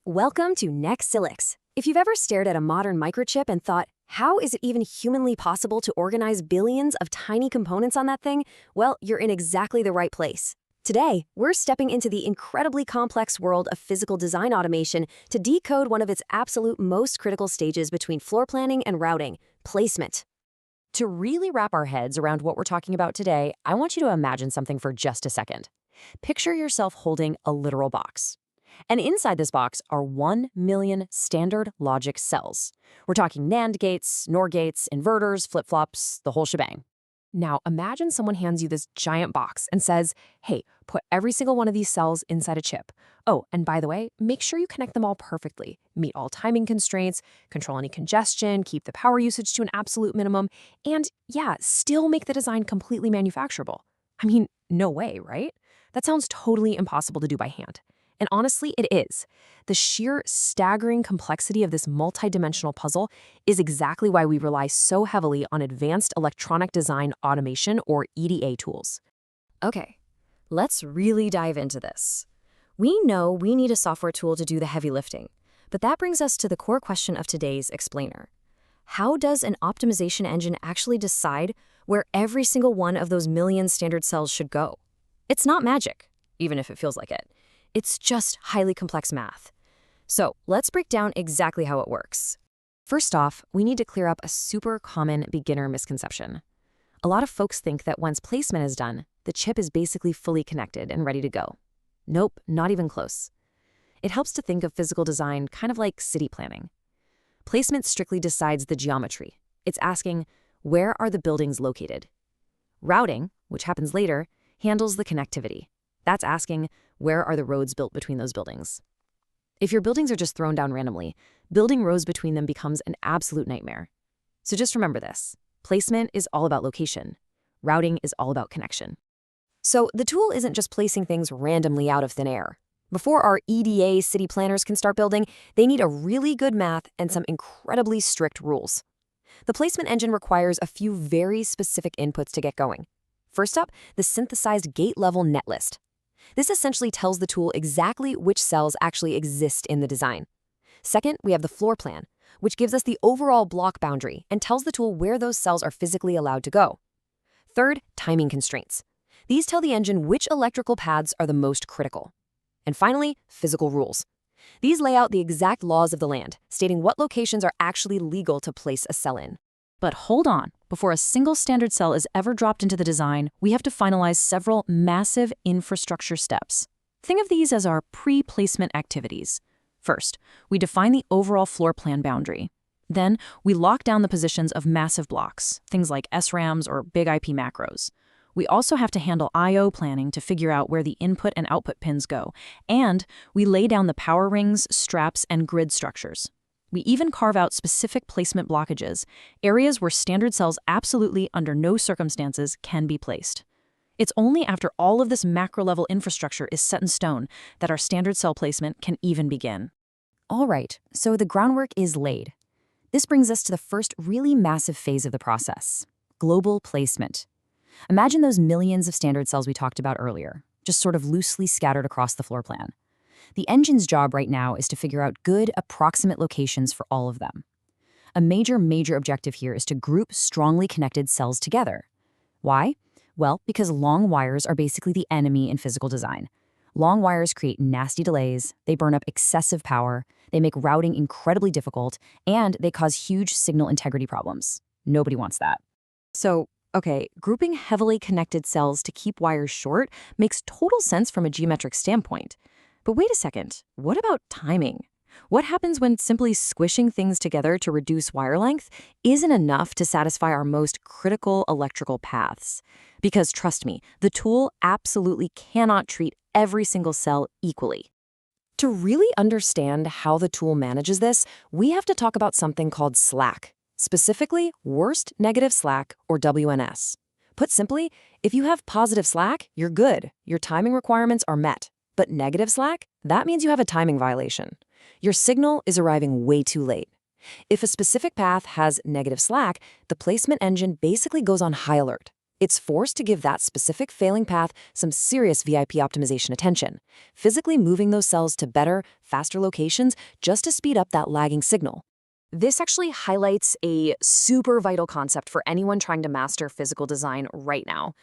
Welcome to Nexilix. If you've ever stared at a modern microchip and thought, how is it even humanly possible to organize billions of tiny components on that thing? Well, you're in exactly the right place. Today, we're stepping into the incredibly complex world of physical design automation to decode one of its absolute most critical stages between floor planning and routing, placement. To really wrap our heads around what we're talking about today, I want you to imagine something for just a second. Picture yourself holding a literal box. And inside this box are 1 million standard logic cells. We're talking NAND gates, NOR gates, inverters, flip-flops, the whole shebang. Now, imagine someone hands you this giant box and says, hey, put every single one of these cells inside a chip. Oh, and by the way, make sure you connect them all perfectly, meet all timing constraints, control any congestion, keep the power usage to an absolute minimum, and yeah, still make the design completely manufacturable. I mean, no way, right? That sounds totally impossible to do by hand. And honestly, it is. The sheer staggering complexity of this multidimensional puzzle is exactly why we rely so heavily on advanced electronic design automation, or EDA tools. Okay, let's really dive into this. We know we need a software tool to do the heavy lifting, but that brings us to the core question of today's explainer. How does an optimization engine actually decide where every single one of those million standard cells should go? It's not magic, even if it feels like it. It's just highly complex math. So let's break down exactly how it works. First off, we need to clear up a super common beginner misconception. A lot of folks think that once placement is done, the chip is basically fully connected and ready to go. Nope, not even close. It helps to think of physical design kind of like city planning. Placement strictly decides the geometry. It's asking, where are the buildings located? Routing, which happens later, handles the connectivity. That's asking, where are the roads built between those buildings? If your buildings are just thrown down randomly, building rows between them becomes an absolute nightmare. So just remember this. Placement is all about location. Routing is all about connection. So the tool isn't just placing things randomly out of thin air. Before our EDA city planners can start building, they need a really good math and some incredibly strict rules. The placement engine requires a few very specific inputs to get going. First up, the synthesized gate-level netlist. This essentially tells the tool exactly which cells actually exist in the design. Second, we have the floor plan, which gives us the overall block boundary and tells the tool where those cells are physically allowed to go. Third, timing constraints. These tell the engine which electrical paths are the most critical. And finally, physical rules. These lay out the exact laws of the land, stating what locations are actually legal to place a cell in. But hold on, before a single standard cell is ever dropped into the design, we have to finalize several massive infrastructure steps. Think of these as our pre-placement activities. First, we define the overall floor plan boundary. Then, we lock down the positions of massive blocks, things like SRAMs or big IP macros. We also have to handle I/O planning to figure out where the input and output pins go, and we lay down the power rings, straps, and grid structures. We even carve out specific placement blockages, areas where standard cells absolutely, under no circumstances, can be placed. It's only after all of this macro-level infrastructure is set in stone that our standard cell placement can even begin. All right, so the groundwork is laid. This brings us to the first really massive phase of the process: global placement. Imagine those millions of standard cells we talked about earlier, just sort of loosely scattered across the floor plan. The engine's job right now is to figure out good, approximate locations for all of them. A major objective here is to group strongly connected cells together. Why? Well, because long wires are basically the enemy in physical design. Long wires create nasty delays, they burn up excessive power, they make routing incredibly difficult, and they cause huge signal integrity problems. Nobody wants that. So, okay, grouping heavily connected cells to keep wires short makes total sense from a geometric standpoint. But wait a second, what about timing? What happens when simply squishing things together to reduce wire length isn't enough to satisfy our most critical electrical paths? Because trust me, the tool absolutely cannot treat every single cell equally. To really understand how the tool manages this, we have to talk about something called slack, specifically worst negative slack, or WNS. Put simply, if you have positive slack, you're good. Your timing requirements are met. But negative slack, that means you have a timing violation. Your signal is arriving way too late. If a specific path has negative slack, the placement engine basically goes on high alert. It's forced to give that specific failing path some serious VIP optimization attention, physically moving those cells to better, faster locations just to speed up that lagging signal. This actually highlights a super vital concept for anyone trying to master physical design right now.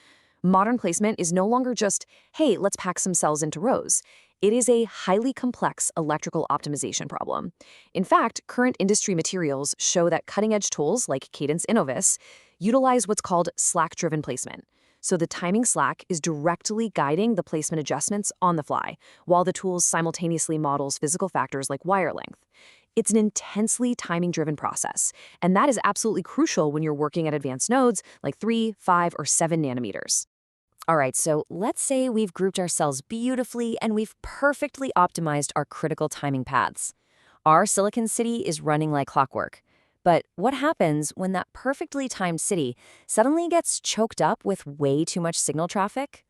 Modern placement is no longer just, hey, let's pack some cells into rows. It is a highly complex electrical optimization problem. In fact, current industry materials show that cutting-edge tools like Cadence and Synopsys utilize what's called slack-driven placement. So the timing slack is directly guiding the placement adjustments on the fly, while the tool simultaneously models physical factors like wire length. It's an intensely timing-driven process, and that is absolutely crucial when you're working at advanced nodes like 3, 5, or 7 nanometers. All right, so let's say we've grouped our cells beautifully and we've perfectly optimized our critical timing paths. Our Silicon City is running like clockwork. But what happens when that perfectly timed city suddenly gets choked up with way too much signal traffic?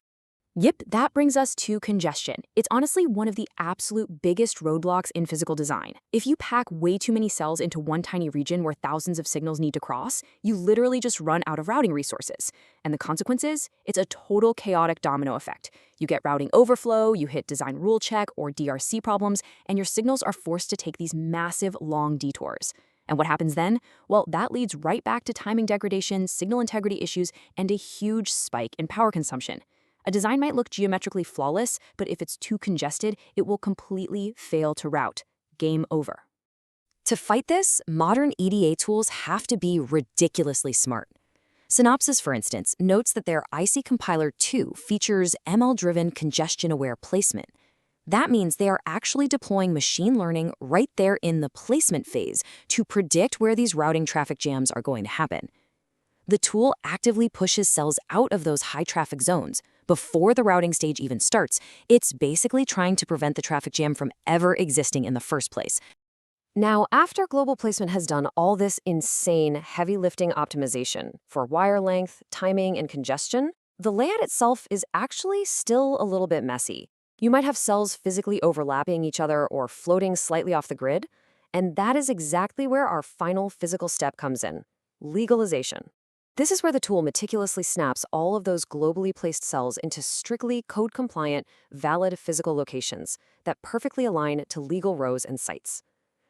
Yep, that brings us to congestion. It's honestly one of the absolute biggest roadblocks in physical design. If you pack way too many cells into one tiny region where thousands of signals need to cross, you literally just run out of routing resources. And the consequence is, it's a total chaotic domino effect. You get routing overflow, you hit design rule check or DRC problems, and your signals are forced to take these massive, long detours. And what happens then? Well, that leads right back to timing degradation, signal integrity issues, and a huge spike in power consumption. A design might look geometrically flawless, but if it's too congested, it will completely fail to route. Game over. To fight this, modern EDA tools have to be ridiculously smart. Synopsys, for instance, notes that their IC Compiler 2 features ML-driven congestion-aware placement. That means they are actually deploying machine learning right there in the placement phase to predict where these routing traffic jams are going to happen. The tool actively pushes cells out of those high-traffic zones. Before the routing stage even starts, it's basically trying to prevent the traffic jam from ever existing in the first place. Now, after global placement has done all this insane heavy lifting optimization for wire length, timing, and congestion, the layout itself is actually still a little bit messy. You might have cells physically overlapping each other or floating slightly off the grid, and that is exactly where our final physical step comes in: legalization. This is where the tool meticulously snaps all of those globally placed cells into strictly code-compliant, valid physical locations that perfectly align to legal rows and sites.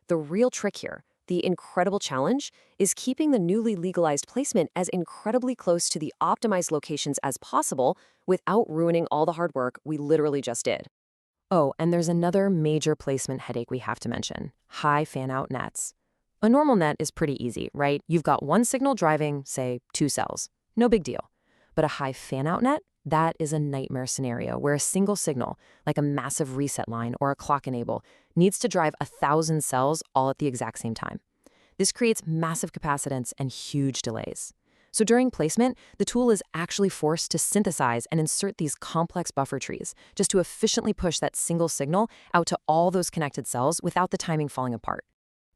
The real trick here, the incredible challenge, is keeping the newly legalized placement as incredibly close to the optimized locations as possible without ruining all the hard work we literally just did. Oh, and there's another major placement headache we have to mention: high fan-out nets. A normal net is pretty easy, right? You've got one signal driving, say, 2 cells. No big deal. But a high fan-out net? That is a nightmare scenario where a single signal, like a massive reset line or a clock enable, needs to drive 1,000 cells all at the exact same time. This creates massive capacitance and huge delays. So during placement, the tool is actually forced to synthesize and insert these complex buffer trees just to efficiently push that single signal out to all those connected cells without the timing falling apart.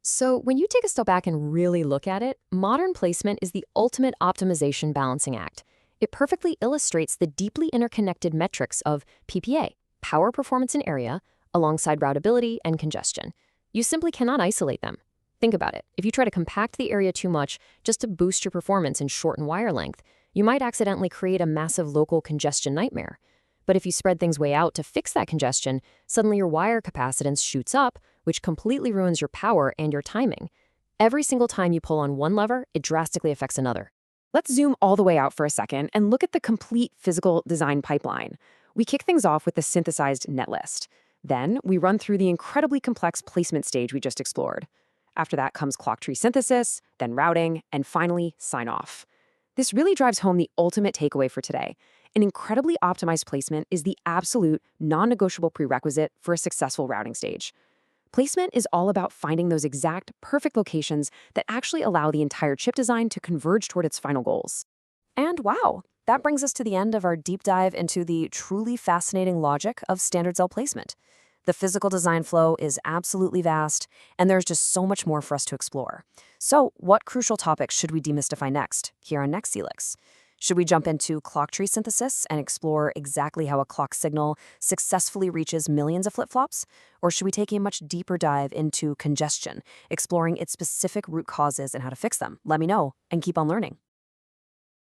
So when you take a step back and really look at it, modern placement is the ultimate optimization balancing act. It perfectly illustrates the deeply interconnected metrics of PPA, power, performance, and area, alongside routability and congestion. You simply cannot isolate them. Think about it. If you try to compact the area too much just to boost your performance and shorten wire length, you might accidentally create a massive local congestion nightmare. But if you spread things way out to fix that congestion, suddenly your wire capacitance shoots up, which completely ruins your power and your timing. Every single time you pull on one lever, it drastically affects another. Let's zoom all the way out for a second and look at the complete physical design pipeline. We kick things off with the synthesized netlist. Then we run through the incredibly complex placement stage we just explored. After that comes clock tree synthesis, then routing, and finally sign-off. This really drives home the ultimate takeaway for today. An incredibly optimized placement is the absolute, non-negotiable prerequisite for a successful routing stage. Placement is all about finding those exact, perfect locations that actually allow the entire chip design to converge toward its final goals. And wow, that brings us to the end of our deep dive into the truly fascinating logic of standard cell placement. The physical design flow is absolutely vast, and there's just so much more for us to explore. So, what crucial topics should we demystify next, here on Next Helix? Should we jump into clock tree synthesis and explore exactly how a clock signal successfully reaches millions of flip-flops? Or should we take a much deeper dive into congestion, exploring its specific root causes and how to fix them? Let me know, and keep on learning.